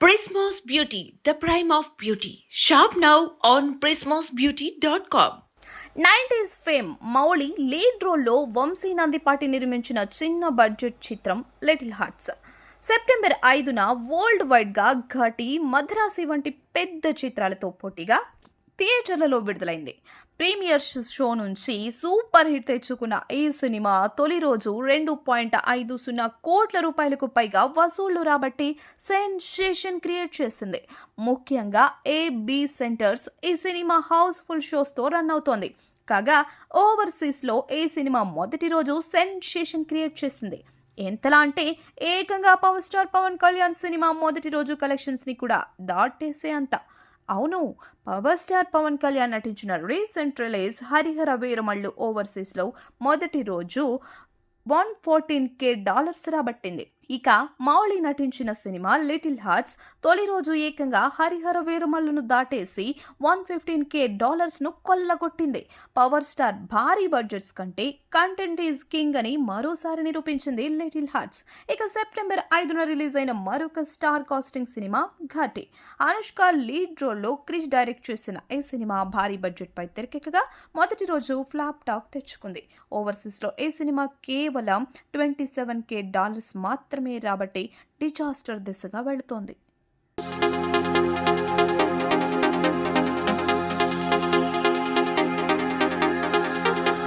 Prismos Beauty, the prime of beauty. Shop now on prismosbeauty.com. 90s fame Mouli lead రోల్లో వంశీ నందిపాటి నిర్మించిన చిన్న budget చిత్రం little hearts September 5న world వైడ్గా ఘాటి మద్రాసి వంటి పెద్ద చిత్రాలతో పోటీగా థియేటర్లలో విడుదలైంది. ప్రీమియర్ షో నుంచి సూపర్ హిట్ తెచ్చుకున్న ఈ సినిమా తొలి రోజు 2.50 కోట్ల రూపాయలకు పైగా వసూళ్లు రాబట్టి సెన్సేషన్ క్రియేట్ చేసింది. ముఖ్యంగా AB సెంటర్స్ ఈ సినిమా హౌస్ఫుల్ షోస్తో రన్ అవుతోంది. కాగా ఓవర్సీస్లో ఈ సినిమా మొదటి రోజు సెన్సేషన్ క్రియేట్ చేసింది. ఎంతలా అంటే ఏకంగా power star Pawan Kalyan cinema మొదటి రోజు కలెక్షన్స్ని కూడా దాటేసే అంత. అవును, పవర్ స్టార్ పవన్ కళ్యాణ్ నటించిన రీసెంట్ రిలీజ్ హరిహర వీరమల్లు ఓవర్సీస్లో మొదటి రోజు $114K రాబట్టింది. ఇక మౌళి నటించిన సినిమా లిటిల్ హార్ట్స్ తొలి రోజు ఏకంగా హరిహర వీరమల్లును దాటేసి $115K కొల్లగొట్టింది. పవర్ స్టార్ భారీ బడ్జెట్స్ కంటే కంటెంట్ ఈజ్ కింగ్ అని మరోసారి నిరూపించింది లిటిల్ హార్ట్స్. ఇక సెప్టెంబర్ 5న రిలీజ్ అయిన మరొక స్టార్ కాస్టింగ్ సినిమా ఘాటి. అనుష్క లీడ్ రోల్లో క్రిష్ డైరెక్ట్ చేసిన ఈ సినిమా భారీ బడ్జెట్ పై తెరకెక్కగా మొదటి రోజు ఫ్లాప్ టాక్ తెచ్చుకుంది. ఓవర్సీస్లో ఈ సినిమా కేవలం $27K మాత్రమే రాబట్టి డిజాస్టర్ దిశగా వెళుతోంది.